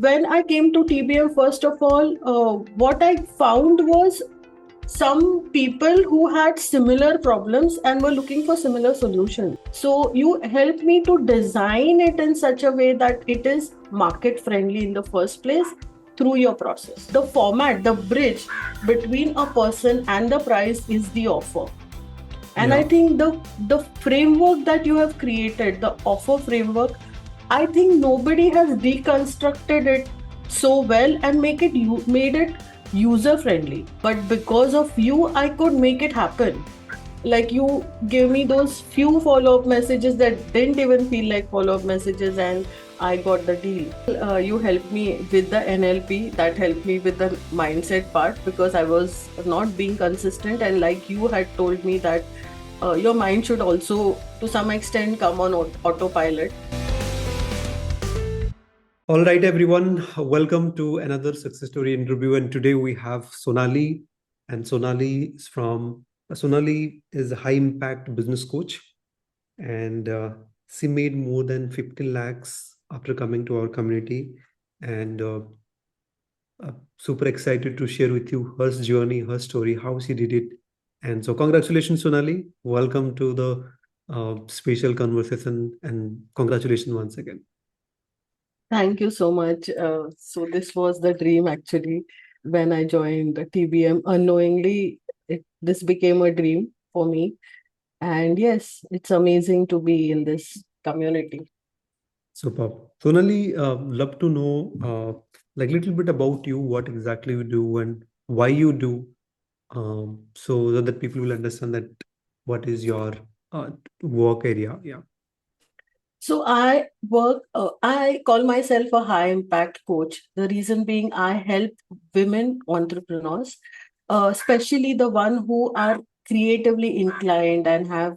when I came to TBM, first of all, what I found was some people who had similar problems and were looking for similar solutions. So you helped me to design it in such a way that it is market friendly in the first place through your process. The format, the bridge between a person and the price is the offer. And I think the framework that you have created, the offer framework, I think nobody has deconstructed it so well and made it user friendly. But because of you, I could make it happen. Like you gave me those few follow-up messages that didn't even feel like follow-up messages, and I got the deal. You helped me with the NLP, that helped me with the mindset part because I was not being consistent, and like you had told me that your mind should also to some extent come on autopilot. All right, everyone, welcome to another success story interview. And today we have Sonali, and Sonali is a high impact business coach, and she made more than 15 lakhs after coming to our community. And super excited to share with you her journey, her story, how she did it. And so, congratulations, Sonali. Welcome to the special conversation, and congratulations once again. Thank you so much. So this was the dream actually. When I joined TBM, unknowingly, this became a dream for me. And yes, it's amazing to be in this community. Super. Sonali, love to know like little bit about you, what exactly you do and why you do, so that people will understand that what is your work area. Yeah. So I call myself a high impact coach. The reason being I help women entrepreneurs, especially the one who are creatively inclined and have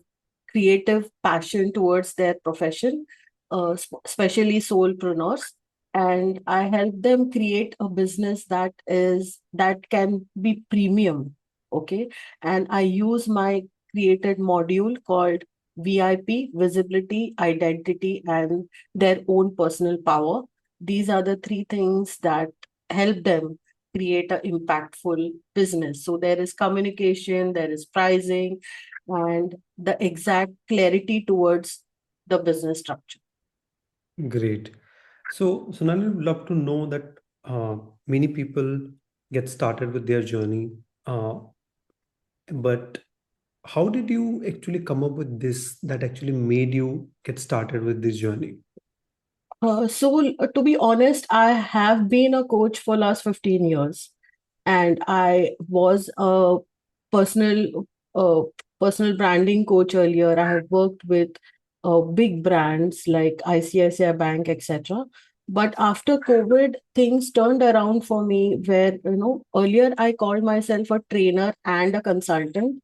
creative passion towards their profession, especially solopreneurs. And I help them create a business that can be premium. Okay. And I use my created module called VIP, visibility, identity, and their own personal power. These are the three things that help them create an impactful business. So there is communication, there is pricing, and the exact clarity towards the business structure. Great. So Sonali, would love to know that many people get started with their journey, but how did you actually come up with this that actually made you get started with this journey? To be honest, I have been a coach for last 15 years, and I was a personal uh, personal branding coach earlier. I have worked with big brands like ICICI Bank, etc. But after COVID, things turned around for me where, earlier I called myself a trainer and a consultant,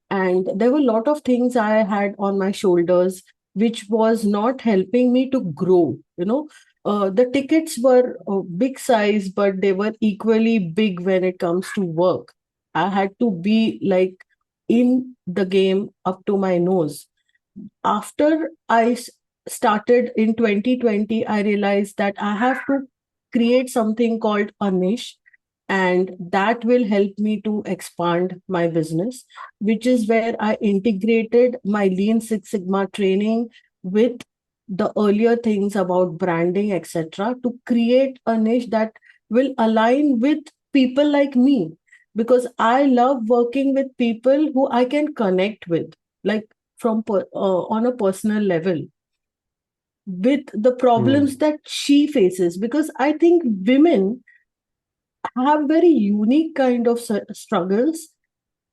and there were a lot of things I had on my shoulders which was not helping me to grow. The tickets were big size, but they were equally big when it comes to work. I had to be like in the game up to my nose. After started in 2020, I realized that I have to create something called a niche, and that will help me to expand my business, which is where I integrated my Lean Six Sigma training with the earlier things about branding, etc., to create a niche that will align with people like me, because I love working with people who I can connect with, like on a personal level, with the problems that she faces, because I think women have very unique kind of struggles.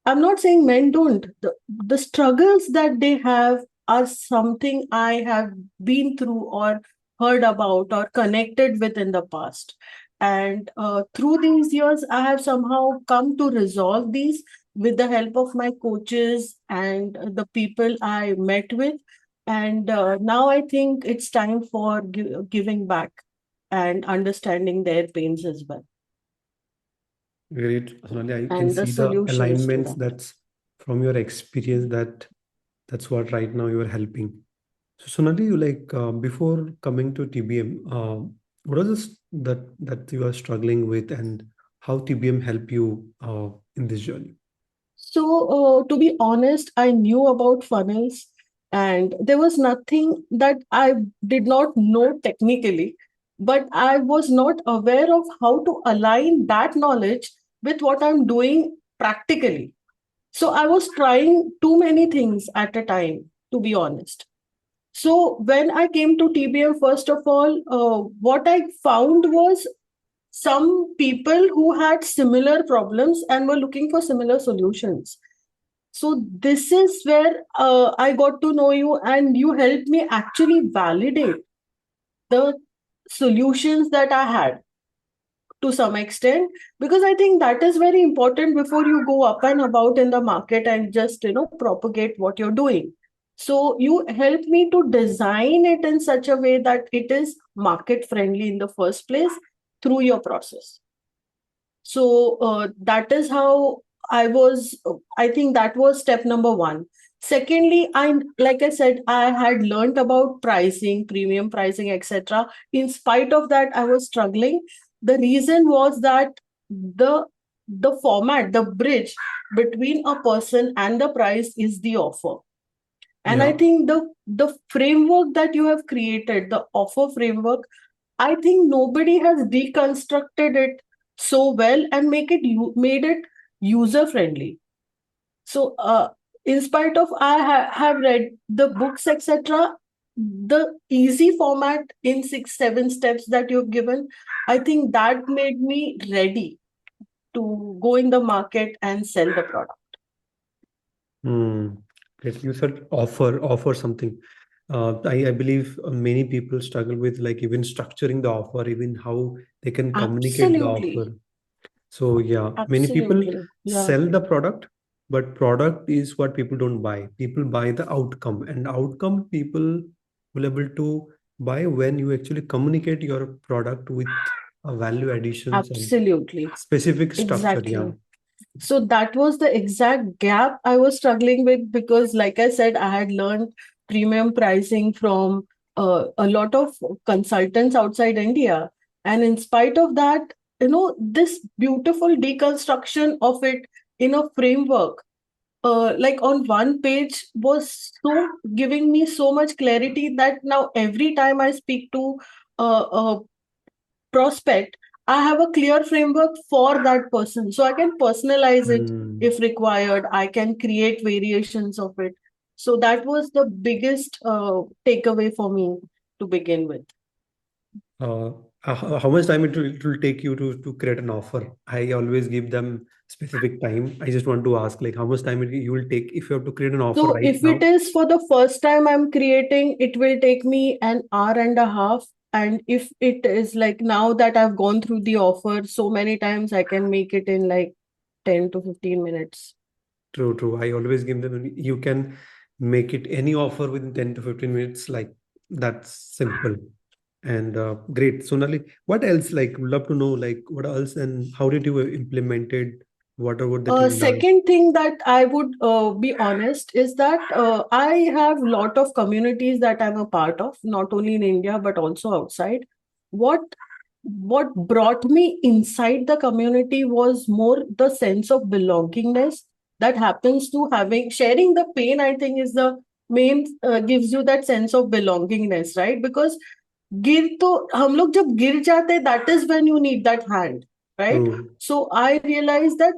I'm not saying men don't. The struggles that they have are something I have been through or heard about or connected with in the past. And through these years, I have somehow come to resolve these with the help of my coaches and the people I met with. And now I think it's time for giving back and understanding their pains as well. Great, Sonali. I can And the see the solutions to alignments that. that's from your experience that's what right now you are helping. So Sonali, you like before coming to TBM, What is this that you are struggling with, and how TBM help you in this journey? So, to be honest, I knew about funnels, and there was nothing that I did not know technically, but I was not aware of how to align that knowledge with what I'm doing practically. So, I was trying too many things at a time, to be honest. So, when I came to TBM, first of all, what I found was some people who had similar problems and were looking for similar solutions. So this is where I got to know you, and you helped me actually validate the solutions that I had to some extent, because I think that is very important before you go up and about in the market and just propagate what you're doing. So you helped me to design it in such a way that it is market friendly in the first place through your process. So that is how I think that was step number one. Secondly, like I said, I had learned about pricing, premium pricing, etc. In spite of that, I was struggling. The reason was that the the format, the bridge between a person and the price is the offer. And I Yeah. think the framework that you have created, the offer framework, I think nobody has deconstructed it so well and made it user friendly. So, in spite of have read the books, etc., the easy format in 6 7 steps that you've given, I think that made me ready to go in the market and sell the product. Hmm. Great. You said offer something. I believe many people struggle with like even structuring the offer, even how they can communicate the Absolutely, offer. So yeah, many people absolutely, yeah, sell the product, but product is what people don't buy. People buy the outcome, and outcome people will able to buy when you actually communicate your product with value additions and absolutely, specific structure. Yeah. exactly. So that was the exact gap I was struggling with, because, like I said, I had learned premium pricing from a lot of consultants outside India. And in spite of that, this beautiful deconstruction of it in a framework, like on one page, was so giving me so much clarity that now every time I speak to a prospect, I have a clear framework for that person. So I can personalize it Hmm. if required. I can create variations of it. So that was the biggest takeaway for me to begin with. Uh, how much time it will take you to create an offer? I always give them specific time. I just want to ask, like, how much time you will take if you have to create an offer So right if it now? is for the first time I'm creating, it will take me an hour and a half. And if it is like now that I've gone through the offer so many times, I can make it in like 10 to 15 minutes. True, true. I always give them, you can make it any offer within 10 to 15 minutes. Like, that's simple. And great. Sonali, what else? Like, would love to know, like, what else and how did you implement it? Whatever that you learned. Second thing that I would be honest is that I have a lot of communities that I'm a part of, not only in India but also outside. What what brought me inside the community was more the sense of belongingness that happens to having sharing the pain. I think is the main gives you that sense of belongingness, right? Because गिर तो हम लोग जब गिर जाते, that is when you need that hand, right? True. So I realized that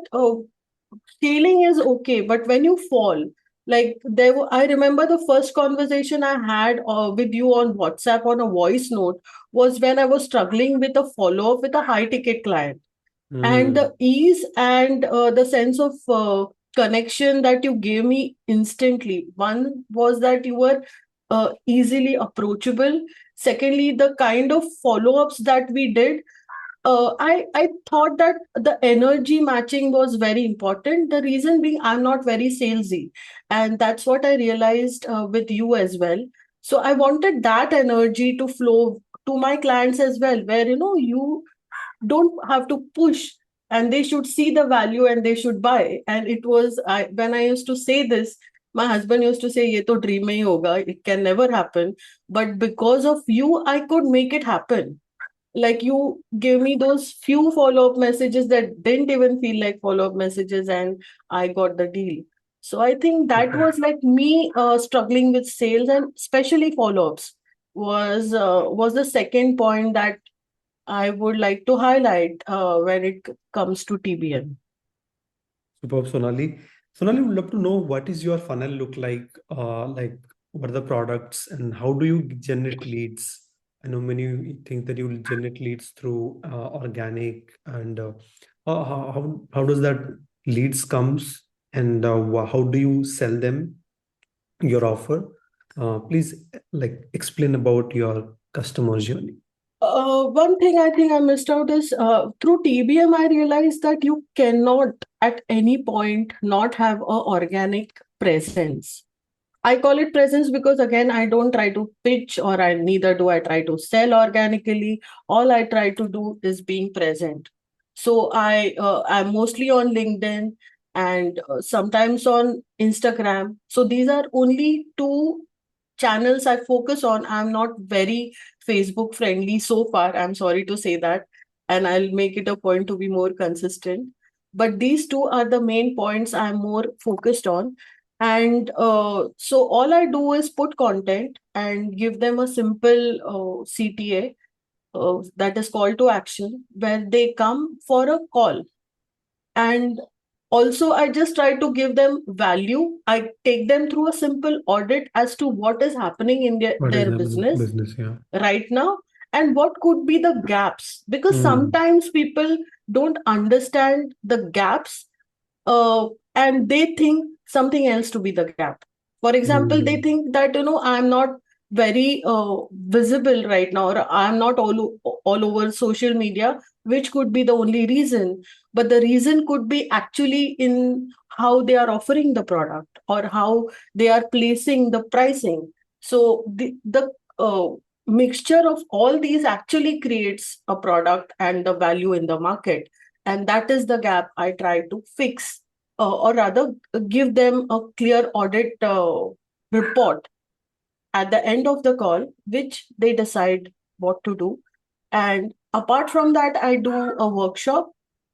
healing is okay, but when you fall, like I remember the first conversation I had with you on WhatsApp on a voice note was when I was struggling with a follow up with a high ticket client, and the Hmm. ease and the sense of connection that you gave me instantly. One was that you were easily approachable. Secondly, the kind of follow-ups that we did, I thought that the energy matching was very important. The reason being, I'm not very salesy, and that's what I realized with you as well. So I wanted that energy to flow to my clients as well, where you don't have to push, and they should see the value and they should buy. And it was when I used to say this, my husband used to say ye to dream mein hi hoga, it can never happen, but because of you I could make it happen. Like you give me those few follow-up messages that didn't even feel like follow-up messages, and I got the deal. So I think that Okay. was like me struggling with sales, and especially follow-ups was the second point that I would like to highlight when it comes to TBM. Superb, Sonali. Sonali, would love to know what is your funnel look like what are the products and how do you generate leads? I know many think that you will generate leads through organic and how does that leads comes and how do you sell them your offer? Please like explain about your customer journey. One thing I think I missed out is through TBM, I realized that you cannot at any point not have a organic presence. I call it presence because again, I don't try to pitch, or I neither do I try to sell organically. All I try to do is being present. So I'm mostly on LinkedIn and sometimes on Instagram. So these are only two channels I focus on. I'm not very Facebook friendly so far. I'm sorry to say that. And I'll make it a point to be more consistent. But these two are the main points I'm more focused on. And so all I do is put content and give them a simple CTA, that is call to action, where they come for a call. And also, I just try to give them value. I take them through a simple audit as to what is happening in What is their happening business business? Yeah. right now and what could be the gaps, because Mm, sometimes people don't understand the gaps, uh, and they think something else to be the gap. For example, they mm, think that I'm not very visible right now, or I'm not all over social media, which could be the only reason. But the reason could be actually in how they are offering the product or how they are placing the pricing. So the mixture of all these actually creates a product and the value in the market, and that is the gap I try to fix, or rather give them a clear audit report at the end of the call, which they decide what to do. And apart from that, I do a workshop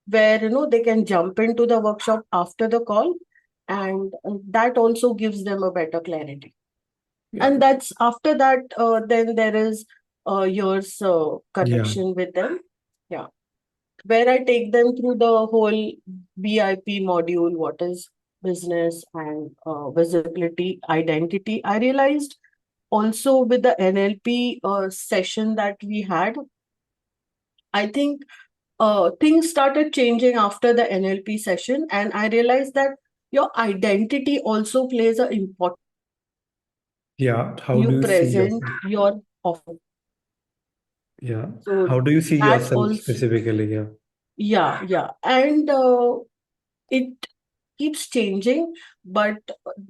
where they can jump into the workshop after the call, and that also gives them a better clarity. yeah. And that's after that, then there is years Yeah. connection with them. Yeah, where I take them through the whole VIP module, what is business and visibility, identity. I realized also with the NLP session that we had, I think things started changing after the NLP session, and I realized that your identity also plays an important role in Yeah. how How do you you see present yourself? your offer. Yeah. So How do you see that yourself also, specifically? Yeah. yeah, yeah. And it keeps changing, but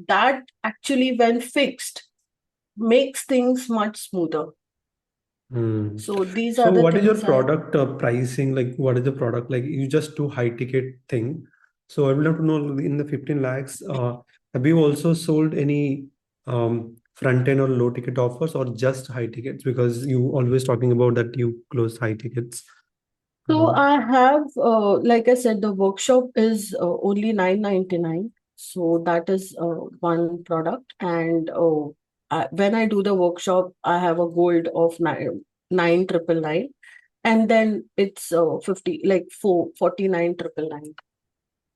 that actually, when fixed, makes things much smoother. Hmm. So these are So the what is your things I. product pricing? Like, what is the product? Like, you just do high ticket thing. So I would love to know in the 15 lakhs, have you also sold any front end or low ticket offers or just high tickets? Because you always talking about that you close high tickets. So Um, I have, like I said, the workshop is only 999. So that is one product. And when I do the workshop, I have a gold of 9,999. And then it's 50, like 49,999.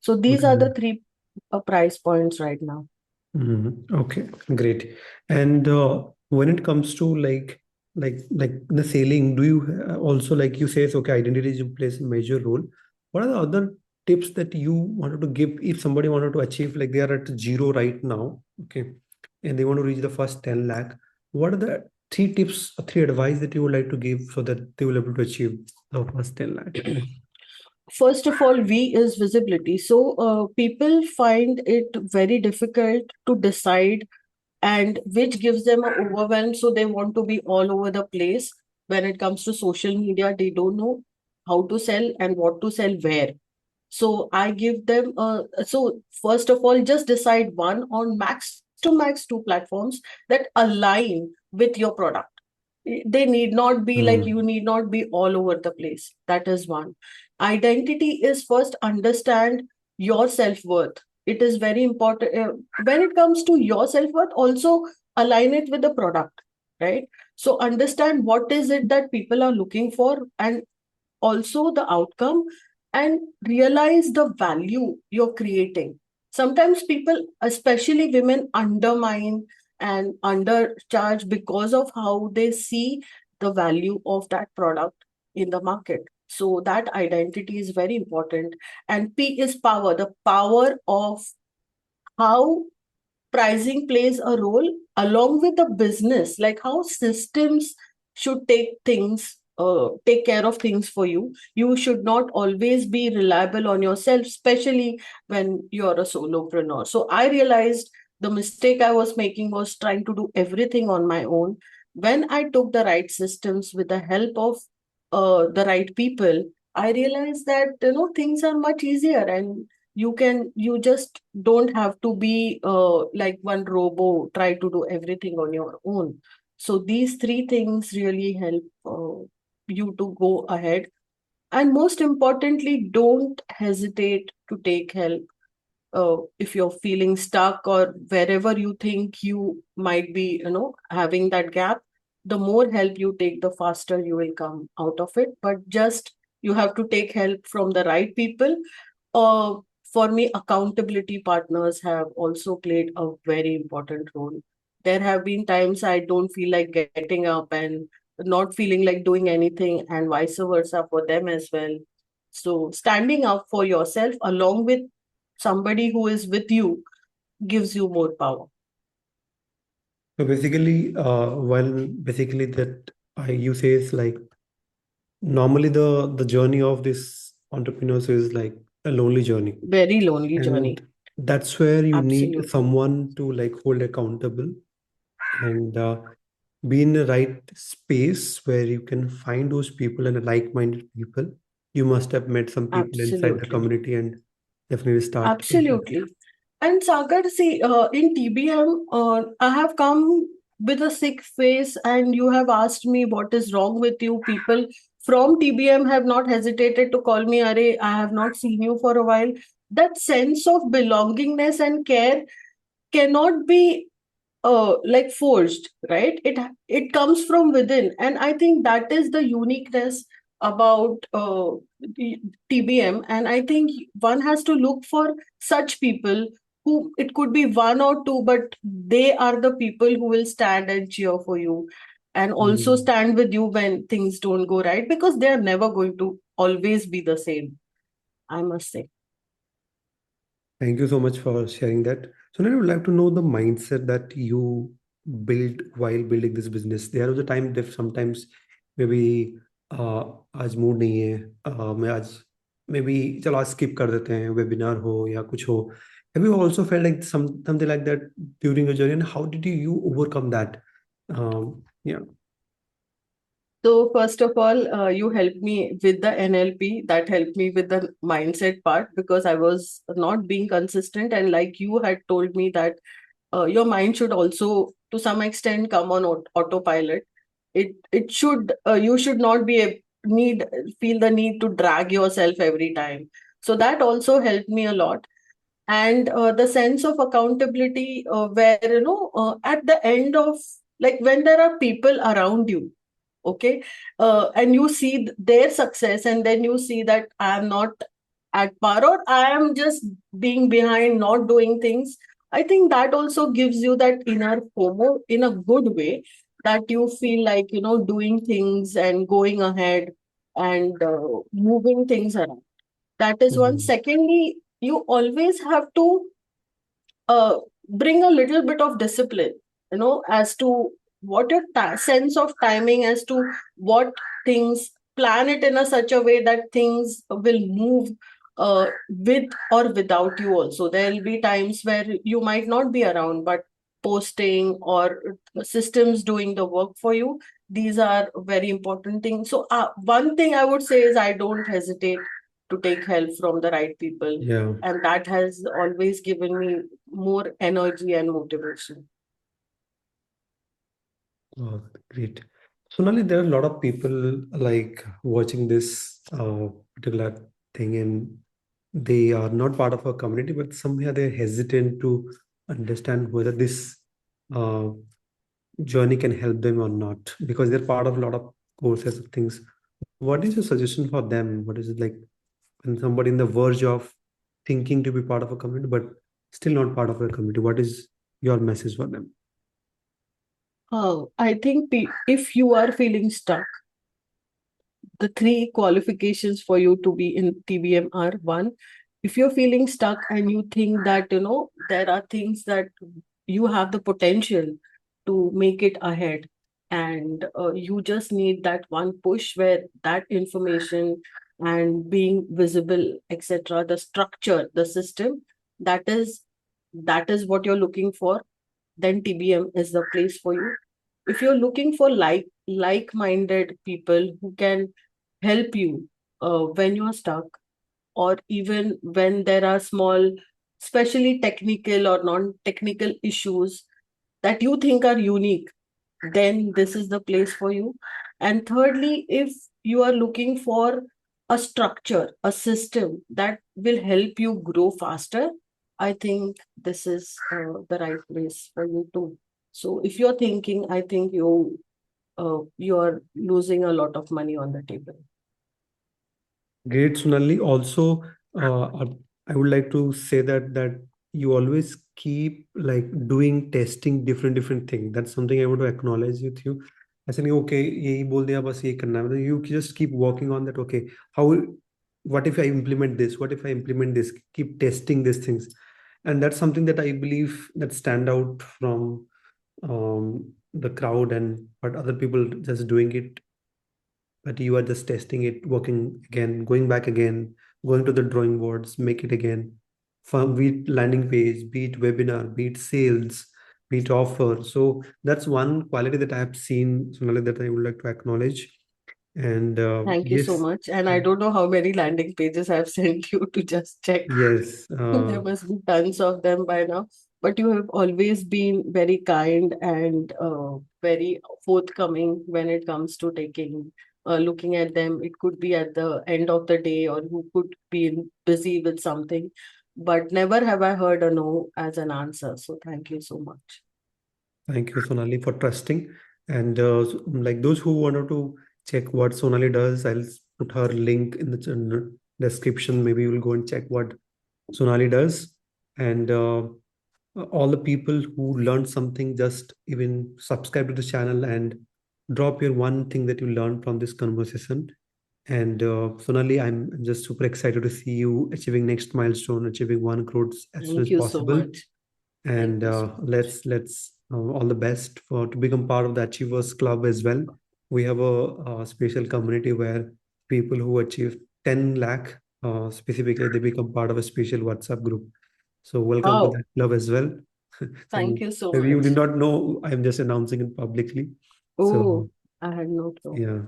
So these are the okay. three price points right now. Okay, great. And when it comes to like the sailing, do you also like you say, okay, identity is plays a major role. What are the other tips that you wanted to give if somebody wanted to achieve like they are at zero right now, okay, and they want to reach the first 10 lakh? What are the three tips or three advice that you would like to give so that they will able to achieve the first 10 lakh? First of all, V is visibility. So people find it very difficult to decide, and which gives them an overwhelm. So they want to be all over the place when it comes to social media. They don't know how to sell and what to sell where. So I give them so first of all, just decide one on max to max two platforms that align with your product. They need not be like, you Hmm. need not be all over the place. That is one. Identity is first understand your self-worth. It is very important. When it comes to your self-worth, also align it with the product, right? So understand what is it that people are looking for, and also the outcome, and realize the value you're creating. Sometimes people, especially women, undermine and undercharge because of how they see the value of that product in the market. So that identity is very important. And P is power, the power of how pricing plays a role along with the business, like how systems should take care of things for you. You should not always be reliable on yourself, especially when you're a solopreneur. So I realized the mistake I was making was trying to do everything on my own. When I took the right systems with the help of the right people, I realized that things are much easier, and you just don't have to be like one robo try to do everything on your own. So these three things really help you to go ahead. And most importantly, don't hesitate to take help. If you're feeling stuck, or wherever you think you might be having that gap, the more help you take, the faster you will come out of it. But just you have to take help from the right people. uh, for me, accountability partners have also played a very important role. There have been times I don't feel like getting up and not feeling like doing anything, and vice versa for them as well. So, standing up for yourself along with somebody who is with you gives you more power. So basically, while basically that you say is like normally the journey of this entrepreneurs is like a lonely journey, Very lonely journey. and that's where you need Absolutely. someone to like hold accountable and be in the right space where you can find those people and like-minded people. You must have met some people inside the Absolutely. community and definitely start. Absolutely. And Sagar, see, in TBM, I have come with a sick face, and you have asked me what is wrong with you. People from TBM have not hesitated to call me, Are, I have not seen you for a while. That sense of belongingness and care cannot be like forced, right? It comes from within, and I think that is the uniqueness about TBM. And I think one has to look for such people, who it could be one or two, but they are the people who will stand and cheer for you, and also Mm. stand with you when things don't go right, because they are never going to always be the same, I must say. Thank you so much for sharing that. So now I would like to know the mindset that you build while building this business. There was a time that sometimes maybe आज mood नहीं है, मैं आज maybe चलो आज skip कर देते हैं, webinar हो या कुछ हो. Have you also felt like something like that during your journey, and how did you overcome that? Yeah. So first of all, you helped me with the NLP. That helped me with the mindset part, because I was not being consistent. And like you had told me that your mind should also, to some extent, come on autopilot. It should you should not be a need feel the need to drag yourself every time. So that also helped me a lot. And the sense of accountability, where at the end of, like, when there are people around you, okay, and you see their success, and then you see that I am not at par, or I am just being behind, not doing things. I think that also gives you that inner FOMO in a good way, that you feel like doing things and going ahead, and moving things around. That is one. Mhm. Secondly, you always have to uh, bring a little bit of discipline, as to what your sense of timing, as to what things, plan it in a such a way that things will move with or without you. Also, there will be times where you might not be around, but posting or systems doing the work for you, these are very important things. So one thing I would say is, I don't hesitate to take help from the right people, Yeah. and that has always given me more energy and motivation. Oh, great. Sonali, there are a lot of people like watching this particular thing, and they are not part of our community, but somehow they're hesitant to understand whether this uh, journey can help them or not, because they're part of a lot of courses of things. What is your suggestion for them? What is it like when somebody in the verge of thinking to be part of a community, but still not part of a community? What is your message for them? I think if you are feeling stuck, the three qualifications for you to be in TBM are: one, if you're feeling stuck and you think that, there are things that you have the potential to make it ahead, and you just need that one push where that information and being visible, etc., the structure, the system, that is that is what you're looking for, then TBM is the place for you. If you're looking for like-minded people who can help you when you're stuck, or even when there are small, especially technical or non-technical issues that you think are unique, then this is the place for you. And thirdly, if you are looking for a structure, a system that will help you grow faster, I think this is the right place for you too. So if you're thinking, I think you're losing a lot of money on the table. Great, Sonali. Also, I would like to say that you always keep like doing testing different thing. That's something I want to acknowledge with you. ऐसा नहीं okay यही बोल दिया बस ये करना है मतलब you just keep working on that. Okay, how what if I implement this? What if I implement this? Keep testing these things, and that's something that I believe that stand out from the crowd and but other people just doing it, but you are just testing it, working again, going back again, going to the drawing boards, make it again. From be it landing page, be it webinar, be it sales, be it offer. So that's one quality that I have seen, Sonali, that I would like to acknowledge. And Thank you so yes, much. And I don't know how many landing pages I've sent you to just check. yes, There must be tons of them by now. But you have always been very kind and very forthcoming when it comes to looking at them. It could be at the end of the day, or you could be busy with something. But never have I heard a no as an answer. So thank you so much. thank you, Sonali, for trusting. And like those who wanted to check what Sonali does, I'll put her link in the description. Maybe you'll go and check what Sonali does. And all the people who learned something, just even subscribe to the channel and drop your one thing that you learned from this conversation. And Sonali, I'm just super excited to see you achieving next milestone, achieving 1 crore as soon Thank as you so possible. much. Thank And you so much. let's all the best for to become part of the Achievers Club as well. We have a special community where people who achieve 10 lakh specifically they become part of a special WhatsApp group. So welcome to Wow. that club as well. Thank So you so maybe you did much. not know I'm just announcing it publicly. So Oh, I had no clue. yeah.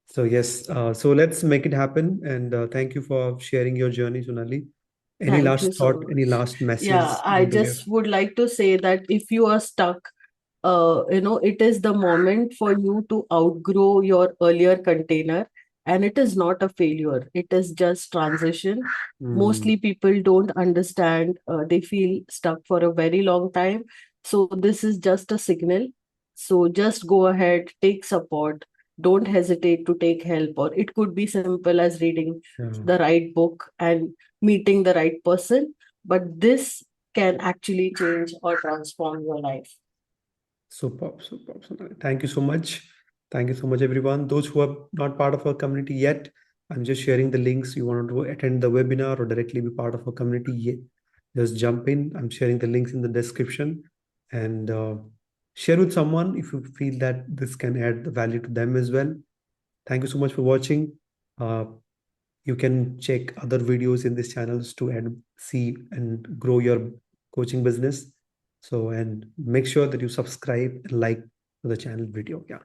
So yes. So let's make it happen. And thank you for sharing your journey, Sonali. Any Thank you last so thought? Any much. last message Yeah, you I want to give? just would like to say that if you are stuck, it is the moment for you to outgrow your earlier container, and it is not a failure. It is just transition. Hmm. Mostly people don't understand. They feel stuck for a very long time. So this is just a signal. So just go ahead, take support. Don't hesitate to take help, or it could be simple as reading Yeah. the right book and meeting the right person. But this can actually change or transform your life. Superb, superb, Sonali. Thank you so much. Thank you so much, everyone. Those who are not part of our community yet, I'm just sharing the links. You want to attend the webinar or directly be part of our community, just jump in. I'm sharing the links in the description and share with someone if you feel that this can add the value to them as well. Thank you so much for watching. Uh, you can check other videos in these channels to add, see, and grow your coaching business. So, and make sure that you subscribe and like the channel video. Yeah.